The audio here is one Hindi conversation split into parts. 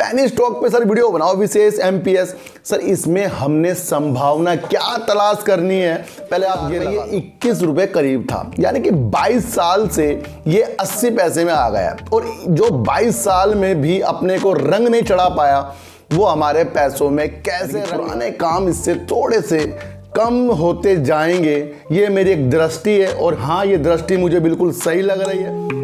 पैनी स्टॉक पे सर वीडियो बनाओ विशेष एमपीएस। सर इसमें हमने संभावना क्या तलाश करनी है, पहले आप ये 21 रुपए करीब था, यानी कि 22 साल से ये 80 पैसे में आ गया। और जो 22 साल में भी अपने को रंग नहीं चढ़ा पाया, वो हमारे पैसों में कैसे पुराने काम इससे थोड़े से कम होते जाएंगे, ये मेरी एक दृष्टि है। और हाँ, ये दृष्टि मुझे बिल्कुल सही लग रही है।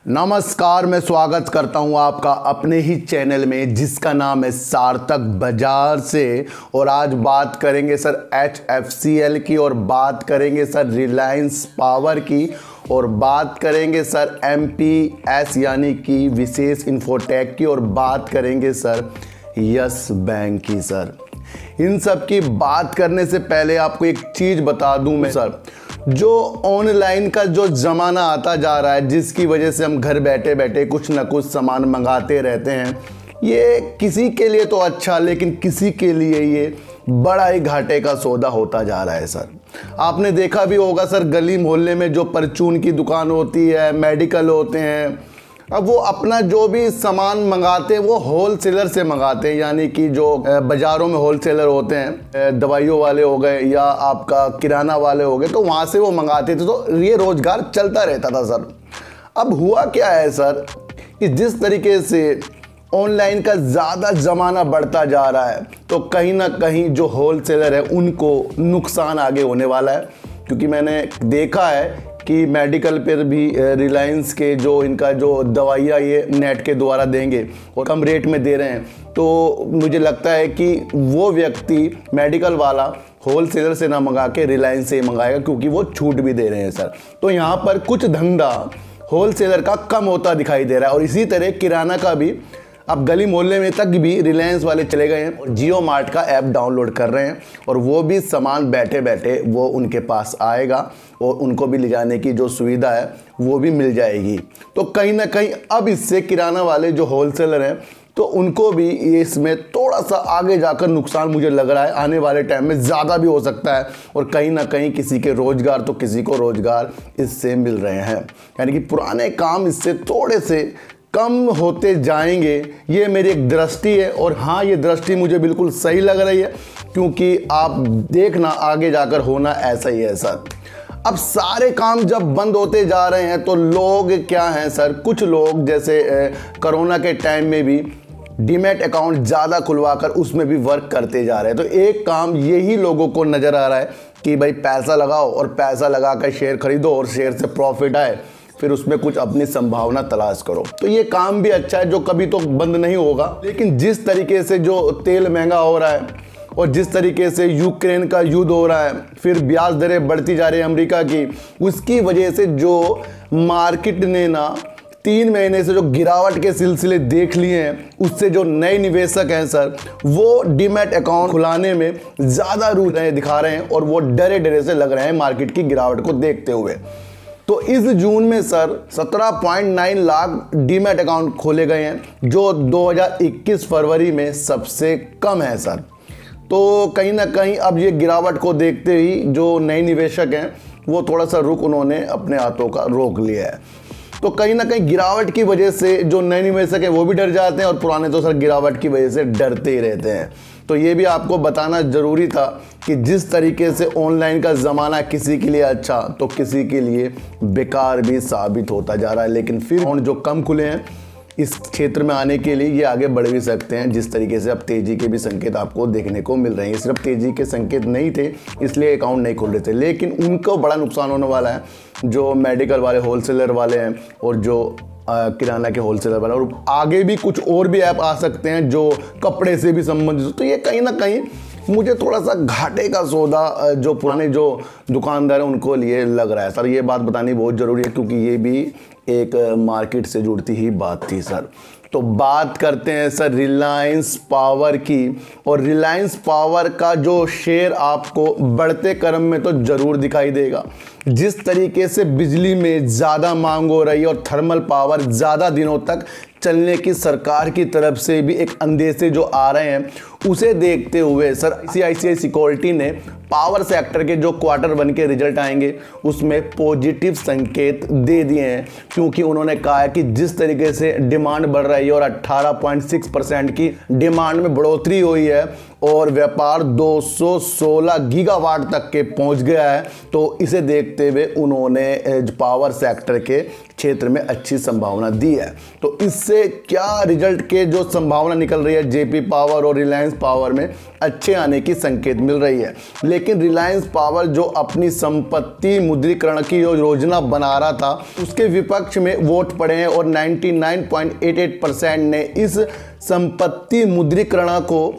नमस्कार, मैं स्वागत करता हूं आपका अपने ही चैनल में जिसका नाम है सार्थक बाजार से। और आज बात करेंगे सर HFCL की, और बात करेंगे सर रिलायंस पावर की, और बात करेंगे सर MPS यानी कि विशेष इन्फोटेक की, और बात करेंगे सर यस बैंक की। सर इन सब की बात करने से पहले आपको एक चीज़ बता दूं मैं सर, जो ऑनलाइन का जो ज़माना आता जा रहा है, जिसकी वजह से हम घर बैठे बैठे कुछ ना कुछ सामान मंगाते रहते हैं, ये किसी के लिए तो अच्छा, लेकिन किसी के लिए ये बड़ा ही घाटे का सौदा होता जा रहा है। सर आपने देखा भी होगा सर, गली मोहल्ले में जो परचून की दुकान होती है, मेडिकल होते हैं, अब वो अपना जो भी सामान मंगाते हैं वो होलसेलर से मंगाते हैं, यानी कि जो बाज़ारों में होलसेलर होते हैं, दवाइयों वाले हो गए या आपका किराना वाले हो गए, तो वहाँ से वो मंगाते थे, तो ये रोज़गार चलता रहता था। सर अब हुआ क्या है सर, कि जिस तरीके से ऑनलाइन का ज़्यादा ज़माना बढ़ता जा रहा है, तो कहीं ना कहीं जो होलसेलर है उनको नुकसान आगे होने वाला है। क्योंकि मैंने देखा है कि मेडिकल पर भी रिलायंस के जो इनका जो दवाइयाँ ये नेट के द्वारा देंगे और कम रेट में दे रहे हैं, तो मुझे लगता है कि वो व्यक्ति मेडिकल वाला होलसेलर से ना मंगा के रिलायंस से ही मंगाएगा, क्योंकि वो छूट भी दे रहे हैं। सर तो यहाँ पर कुछ धंधा होलसेलर का कम होता दिखाई दे रहा है। और इसी तरह किराना का भी अब गली मोहल्ले में तक भी रिलायंस वाले चले गए हैं और जियो मार्ट का ऐप डाउनलोड कर रहे हैं, और वो भी सामान बैठे बैठे वो उनके पास आएगा और उनको भी ले जाने की जो सुविधा है वो भी मिल जाएगी। तो कहीं ना कहीं अब इससे किराना वाले जो होलसेलर हैं, तो उनको भी इसमें थोड़ा सा आगे जाकर नुकसान मुझे लग रहा है, आने वाले टाइम में ज़्यादा भी हो सकता है। और कहीं ना कहीं किसी के रोज़गार तो किसी को रोज़गार इससे मिल रहे हैं, यानी कि पुराने काम इससे थोड़े से कम होते जाएंगे, ये मेरी एक दृष्टि है। और हाँ, ये दृष्टि मुझे बिल्कुल सही लग रही है, क्योंकि आप देखना आगे जाकर होना ऐसा ही है। सर अब सारे काम जब बंद होते जा रहे हैं, तो लोग क्या हैं सर, कुछ लोग जैसे कोरोना के टाइम में भी डीमैट अकाउंट ज़्यादा खुलवाकर उसमें भी वर्क करते जा रहे हैं। तो एक काम यही लोगों को नज़र आ रहा है कि भाई पैसा लगाओ, और पैसा लगा कर शेयर खरीदो, और शेयर से प्रॉफिट आए, फिर उसमें कुछ अपनी संभावना तलाश करो। तो ये काम भी अच्छा है, जो कभी तो बंद नहीं होगा। लेकिन जिस तरीके से जो तेल महंगा हो रहा है, और जिस तरीके से यूक्रेन का युद्ध हो रहा है, फिर ब्याज दरें बढ़ती जा रही है अमेरिका की, उसकी वजह से जो मार्केट ने ना 3 महीने से जो गिरावट के सिलसिले देख लिए हैं, उससे जो नए निवेशक हैं सर, वो डीमैट अकाउंट खुलाने में ज़्यादा रुचि दिखा रहे हैं, और वो डरे डरे से लग रहे हैं मार्केट की गिरावट को देखते हुए। तो इस जून में सर 17.9 लाख डीमैट अकाउंट खोले गए हैं, जो 2021 फरवरी में सबसे कम है। सर तो कहीं ना कहीं अब ये गिरावट को देखते ही जो नए निवेशक हैं, वो थोड़ा सा रुख उन्होंने अपने हाथों का रोक लिया है। तो कहीं ना कहीं गिरावट की वजह से जो नए निवेशक हैं वो भी डर जाते हैं, और पुराने तो सर गिरावट की वजह से डरते ही रहते हैं। तो ये भी आपको बताना ज़रूरी था कि जिस तरीके से ऑनलाइन का ज़माना किसी के लिए अच्छा, तो किसी के लिए बेकार भी साबित होता जा रहा है। लेकिन फिर जो कम खुले हैं इस क्षेत्र में आने के लिए, ये आगे बढ़ भी सकते हैं। जिस तरीके से अब तेज़ी के भी संकेत आपको देखने को मिल रहे हैं, सिर्फ तेज़ी के संकेत नहीं थे इसलिए अकाउंट नहीं खुल रहे थे, लेकिन उनको बड़ा नुकसान होने वाला है, जो मेडिकल वाले होलसेलर वाले हैं, और जो किराना के होलसेलर वाला, और आगे भी कुछ और भी ऐप आ सकते हैं जो कपड़े से भी संबंधित। तो ये कहीं ना कहीं मुझे थोड़ा सा घाटे का सौदा जो पुराने जो दुकानदार हैं उनको लिए लग रहा है। सर ये बात बतानी बहुत ज़रूरी है, क्योंकि ये भी एक मार्केट से जुड़ती ही बात थी। सर तो बात करते हैं सर रिलायंस पावर की, और रिलायंस पावर का जो शेयर आपको बढ़ते क्रम में तो ज़रूर दिखाई देगा। जिस तरीके से बिजली में ज़्यादा मांग हो रही है, और थर्मल पावर ज़्यादा दिनों तक चलने की सरकार की तरफ से भी एक अंदेशे जो आ रहे हैं, उसे देखते हुए सर आईसीआईसीआई सिक्योरिटी ने पावर सेक्टर के जो क्वार्टर 1 के रिजल्ट आएंगे उसमें पॉजिटिव संकेत दे दिए हैं, क्योंकि उन्होंने कहा है कि जिस तरीके से डिमांड बढ़ रही है और 18.6% की डिमांड में बढ़ोतरी हुई है और व्यापार 216 गीगावाट तक के पहुंच गया है, तो इसे देखते हुए उन्होंने पावर सेक्टर के क्षेत्र में अच्छी संभावना दी है। तो इससे क्या रिजल्ट के जो संभावना निकल रही है जेपी पावर और रिलायंस पावर में अच्छे आने की संकेत मिल रही है। लेकिन रिलायंस पावर जो अपनी संपत्ति मुद्रीकरण की योजना बना रहा था उसके विपक्ष में वोट पड़े हैं और 99.88% ने इस संपत्ति मुद्रीकरण को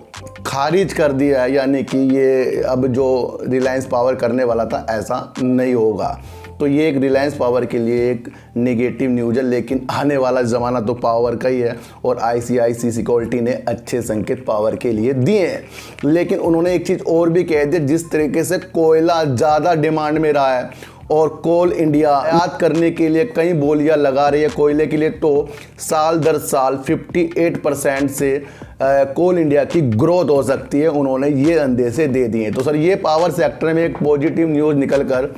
खारिज कर दिया है, यानी कि ये अब जो रिलायंस पावर करने वाला था ऐसा नहीं होगा। तो ये एक रिलायंस पावर के लिए एक नेगेटिव न्यूज़ है, लेकिन आने वाला ज़माना तो पावर का ही है और आईसीआईसीआई सिक्योरिटी ने अच्छे संकेत पावर के लिए दिए हैं। लेकिन उन्होंने एक चीज़ और भी कह दी, जिस तरीके से कोयला ज़्यादा डिमांड में रहा है और कोल इंडिया आयात करने के लिए कई बोलियां लगा रही है कोयले के लिए, तो साल दर साल 58% से कोल इंडिया की ग्रोथ हो सकती है, उन्होंने ये अंदेशे दे दिए। तो सर ये पावर सेक्टर में एक पॉजिटिव न्यूज़ निकल कर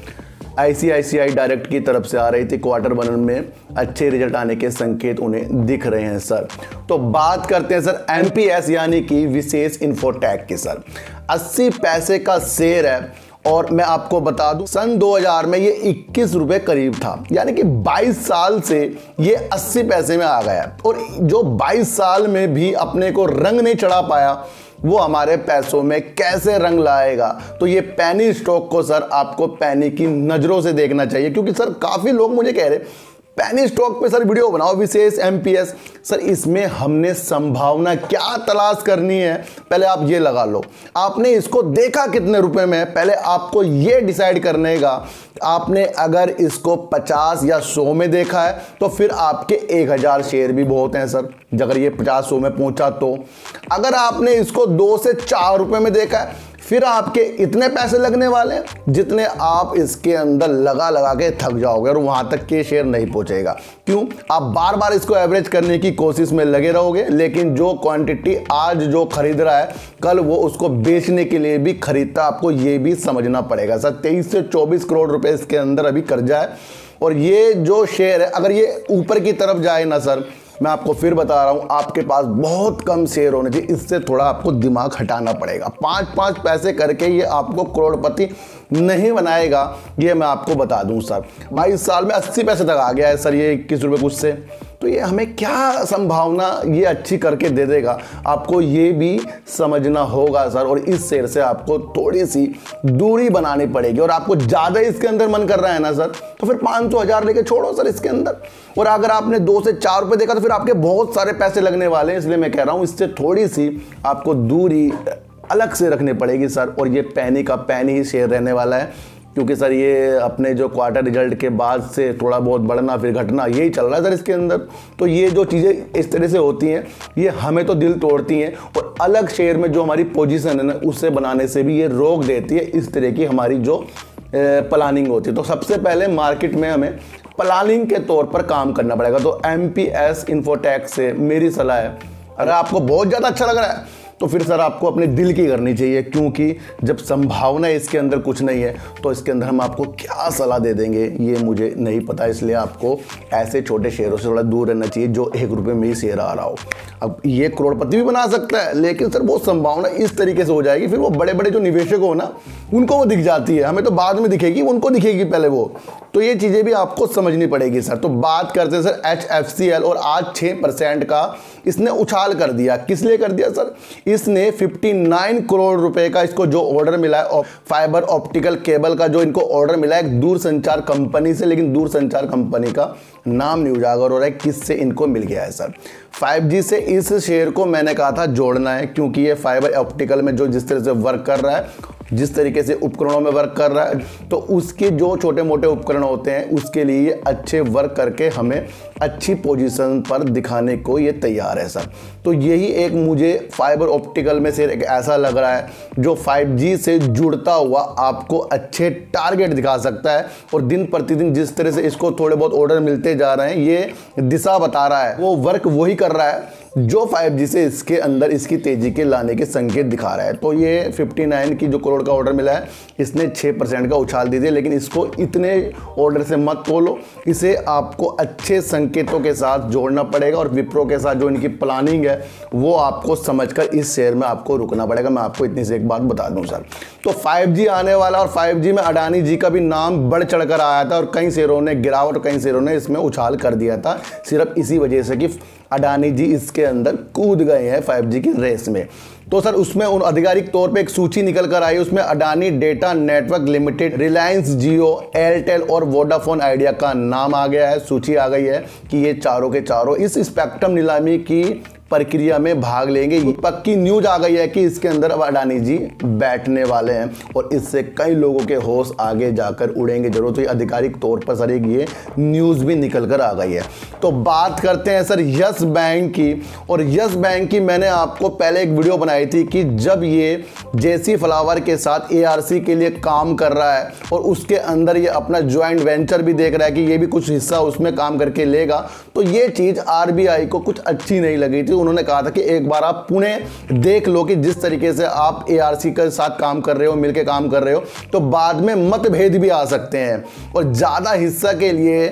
आईसीआईसीआई डायरेक्ट की तरफ से आ रही थी। क्वार्टर 1 में अच्छे रिजल्ट आने के संकेत उन्हें दिख रहे हैं सर। तो बात करते हैं सर एमपीएस यानी कि विशेष इन्फोटेक की। सर 80 पैसे का शेयर है और मैं आपको बता दूं सन 2000 में ये 21 रुपए करीब था, यानी कि 22 साल से ये 80 पैसे में आ गया और जो 22 साल में भी अपने को रंग नहीं चढ़ा पाया वो हमारे पैसों में कैसे रंग लाएगा। तो ये पैनी स्टॉक को सर आपको पैनी की नज़रों से देखना चाहिए, क्योंकि सर काफ़ी लोग मुझे कह रहे पैनी स्टॉक पे सर वीडियो बनाओ विशेष एमपीएस। सर इसमें हमने संभावना क्या तलाश करनी है, पहले आप ये लगा लो। आपने इसको देखा कितने रुपए में है, पहले आपको ये डिसाइड करने का। आपने अगर इसको 50 या 100 में देखा है तो फिर आपके 1000 शेयर भी बहुत हैं सर, अगर ये 50-100 में पहुंचा तो। अगर आपने इसको 2 से 4 रुपए में देखा है फिर आपके इतने पैसे लगने वाले हैं जितने आप इसके अंदर लगा लगा के थक जाओगे और वहां तक के शेयर नहीं पहुंचेगा। क्यों? आप बार बार इसको एवरेज करने की कोशिश में लगे रहोगे, लेकिन जो क्वांटिटी आज जो खरीद रहा है कल वो उसको बेचने के लिए भी खरीदता, आपको ये भी समझना पड़ेगा। सर 23 से 24 करोड़ रुपए इसके अंदर अभी कर्जा है और ये जो शेयर है अगर ये ऊपर की तरफ जाए ना सर, मैं आपको फिर बता रहा हूं आपके पास बहुत कम शेयर होने चाहिए, इससे थोड़ा आपको दिमाग हटाना पड़ेगा। 5-5 पैसे करके ये आपको करोड़पति नहीं बनाएगा, ये मैं आपको बता दूं सर। 22 साल में 80 पैसे तक आ गया है सर ये 21 रुपये कुछ से, तो ये हमें क्या संभावना ये अच्छी करके दे देगा, आपको ये भी समझना होगा सर। और इस शेयर से आपको थोड़ी सी दूरी बनानी पड़ेगी और आपको ज़्यादा इसके अंदर मन कर रहा है ना सर, तो फिर 500-1000 लेके छोड़ो सर इसके अंदर। और अगर आपने 2 से 4 रुपये देखा तो फिर आपके बहुत सारे पैसे लगने वाले हैं, इसलिए मैं कह रहा हूँ इससे थोड़ी सी आपको दूरी अलग से रखनी पड़ेगी सर। और ये पैनी का पैनी ही शेयर रहने वाला है, क्योंकि सर ये अपने जो क्वार्टर रिजल्ट के बाद से थोड़ा बहुत बढ़ना फिर घटना यही चल रहा है सर इसके अंदर। तो ये जो चीज़ें इस तरह से होती हैं ये हमें तो दिल तोड़ती हैं और अलग शेयर में जो हमारी पोजीशन है ना उससे बनाने से भी ये रोक देती है इस तरह की हमारी जो प्लानिंग होती है। तो सबसे पहले मार्केट में हमें प्लानिंग के तौर पर काम करना पड़ेगा। तो एमपीएस इन्फोटेक से मेरी सलाह है, अगर आपको बहुत ज़्यादा अच्छा लग रहा है तो फिर सर आपको अपने दिल की करनी चाहिए, क्योंकि जब संभावना इसके अंदर कुछ नहीं है तो इसके अंदर हम आपको क्या सलाह दे देंगे ये मुझे नहीं पता। इसलिए आपको ऐसे छोटे शेयरों से थोड़ा दूर रहना चाहिए जो 1 रुपये में ही शेयर आ रहा हो। अब ये करोड़पति भी बना सकता है, लेकिन सर वो संभावना इस तरीके से हो जाएगी फिर वो बड़े बड़े जो निवेशक हो ना उनको वो दिख जाती है, हमें तो बाद में दिखेगी, उनको दिखेगी पहले वो। तो ये चीज़ें भी आपको समझनी पड़ेगी सर। तो बात करते हैं सर HFCL, और आज 6% का इसने उछाल कर दिया। किस लिए कर दिया सर? इसने 59 करोड़ रुपए का इसको जो ऑर्डर मिला है और फाइबर ऑप्टिकल केबल का जो इनको ऑर्डर मिला है एक दूरसंचार कंपनी से, लेकिन दूरसंचार कंपनी का नाम नहीं उजागर हो रहा है किससे इनको मिल गया है सर। 5G से इस शेयर को मैंने कहा था जोड़ना है, क्योंकि ये फाइबर ऑप्टिकल में जो जिस तरह से वर्क कर रहा है, जिस तरीके से उपकरणों में वर्क कर रहा है, तो उसके जो छोटे मोटे उपकरण होते हैं उसके लिए ये अच्छे वर्क करके हमें अच्छी पोजीशन पर दिखाने को ये तैयार है सर। तो यही एक मुझे फाइबर ऑप्टिकल में से एक ऐसा लग रहा है जो 5G से जुड़ता हुआ आपको अच्छे टारगेट दिखा सकता है, और दिन प्रतिदिन जिस तरह से इसको थोड़े बहुत ऑर्डर मिलते जा रहे हैं ये दिशा बता रहा है, वो वर्क वही कर रहा है जो 5G से इसके अंदर इसकी तेजी के लाने के संकेत दिखा रहा है। तो ये 59 की जो करोड़ का ऑर्डर मिला है, इसने 6% का उछाल दे दिया, लेकिन इसको इतने ऑर्डर से मत तोलो, इसे आपको अच्छे संकेतों के साथ जोड़ना पड़ेगा और विप्रो के साथ जो इनकी प्लानिंग है वो आपको समझकर इस शेयर में आपको रुकना पड़ेगा। मैं आपको इतनी से एक बात बता दूं सर, तो 5G आने वाला और 5G में अडानी जी का भी नाम बढ़ चढ़कर आया था और कई शेयरों ने गिरावट, कई शेयरों ने इसमें उछाल कर दिया था, सिर्फ इसी वजह से कि अडानी जी इसके अंदर कूद गए हैं 5G की रेस में। तो सर उसमें उन आधिकारिक तौर पे एक सूची निकल कर आई, उसमें Adani Data Network Limited, Reliance Jio, Airtel और वोडाफोन आइडिया का नाम आ गया है। सूची आ गई है कि ये चारों के चारों इस स्पेक्ट्रम नीलामी की प्रक्रिया में भाग लेंगे। पक्की न्यूज आ गई है कि इसके अंदर अब अडानी जी बैठने वाले हैं और इससे कई लोगों के होश आगे जाकर उड़ेंगे जरूर। तो ये आधिकारिक तौर पर सर एक ये न्यूज भी निकल कर आ गई है। तो बात करते हैं सर यस बैंक की, और यस बैंक की मैंने आपको पहले एक वीडियो बनाई थी कि जब ये जेसी फ्लावर के साथ एआरसी के लिए काम कर रहा है और उसके अंदर ये अपना ज्वाइंट वेंचर भी देख रहा है कि ये भी कुछ हिस्सा उसमें काम करके लेगा, तो ये चीज आरबीआई को कुछ अच्छी नहीं लगी थी। उन्होंने कहा था कि एक बार आप पुणे देख लो कि जिस तरीके से आप एआरसी के साथ काम कर रहे हो, मिलके काम कर रहे हो, तो बाद में मतभेद भी आ सकते हैं। और ज्यादा हिस्सा के लिए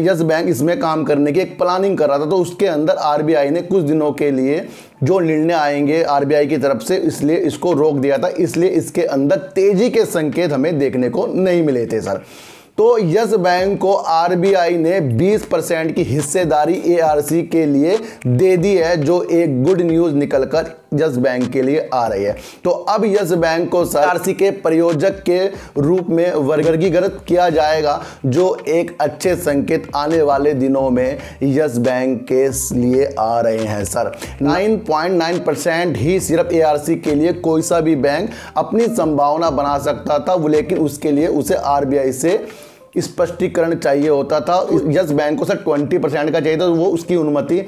यस बैंक इसमें काम करने की एक प्लानिंग कर रहा था। तो उसके अंदर आरबीआई ने कुछ दिनों के लिए जो निर्णय आएंगे आरबीआई की तरफ से, इसलिए इसको रोक दिया था। इसलिए इसके अंदर तेजी के संकेत हमें देखने को नहीं मिले थे सर। तो यस बैंक को आरबीआई ने 20% की हिस्सेदारी एआरसी के लिए दे दी है, जो एक गुड न्यूज निकलकर यस बैंक के लिए आ रही है। तो अब यस बैंक को एआरसी के प्रयोजक के रूप में वर्गीकृत किया जाएगा, जो एक अच्छे संकेत आने वाले दिनों में यस बैंक के लिए आ रहे हैं सर। 9.9% ही सिर्फ एआरसी के लिए कोई सा भी बैंक अपनी संभावना बना सकता था, लेकिन उसके लिए उसे आरबीआई से स्पष्टीकरण चाहिए होता था। यस बैंक को सर 20% का चाहिए था, वो उसकी अनुमति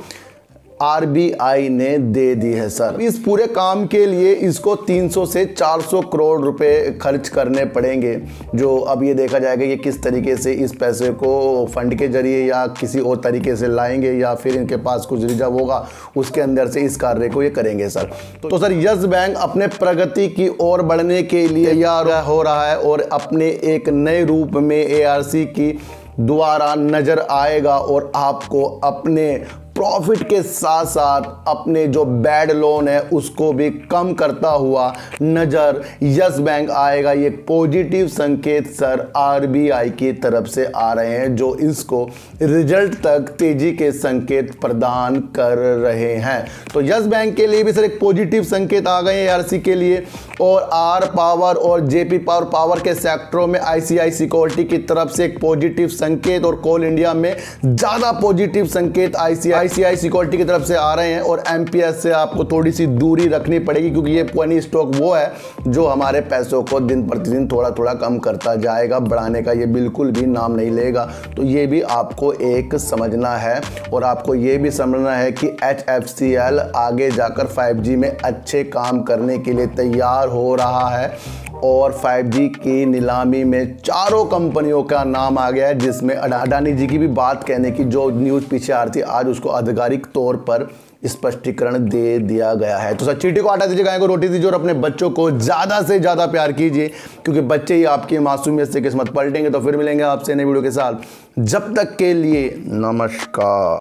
आरबीआई ने दे दी है सर। इस पूरे काम के लिए इसको 300 से 400 करोड़ रुपए खर्च करने पड़ेंगे, जो अब ये देखा जाएगा कि किस तरीके से इस पैसे को फंड के जरिए या किसी और तरीके से लाएंगे, या फिर इनके पास कुछ रिजर्व होगा उसके अंदर से इस कार्य को ये करेंगे सर। तो सर यस बैंक अपने प्रगति की ओर बढ़ने के लिए तैयार हो रहा है और अपने एक नए रूप में एआरसी की द्वारा नजर आएगा और आपको अपने प्रॉफिट के साथ साथ अपने जो बैड लोन है उसको भी कम करता हुआ नजर यस बैंक आएगा। ये पॉजिटिव संकेत सर आरबीआई की तरफ से आ रहे हैं, जो इसको रिजल्ट तक तेजी के संकेत प्रदान कर रहे हैं। तो यस बैंक के लिए भी सर एक पॉजिटिव संकेत आ गए हैं एआरसी के लिए, और आर पावर और जेपी पावर के सेक्टरों में आईसीआई सिक्योरिटी की तरफ से एक पॉजिटिव संकेत, और कोल इंडिया में ज्यादा पॉजिटिव संकेत आईसीआई सिक्योरिटी की तरफ से आ रहे हैं। और एमपीएस से आपको थोड़ी सी दूरी रखनी पड़ेगी, क्योंकि ये पनी स्टॉक वो है जो हमारे पैसों को दिन प्रतिदिन थोड़ा थोड़ा कम करता जाएगा, बढ़ाने का ये बिल्कुल भी नाम नहीं लेगा। तो ये भी आपको एक समझना है, और आपको ये भी समझना है कि HFCL आगे जाकर 5G में अच्छे काम करने के लिए तैयार हो रहा है, और 5G की नीलामी में चारों कंपनियों का नाम आ गया है, जिसमें अडानी जी की भी बात कहने की जो न्यूज़ पीछे आ रही थी, आज उसको आधिकारिक तौर पर स्पष्टीकरण दे दिया गया है। तो सर चींटी को आटा दीजिए, गाय को रोटी दीजिए, और अपने बच्चों को ज़्यादा से ज़्यादा प्यार कीजिए, क्योंकि बच्चे ही आपकी मासूमियत से किस्मत पलटेंगे। तो फिर मिलेंगे आपसे नई वीडियो के साथ, जब तक के लिए नमस्कार।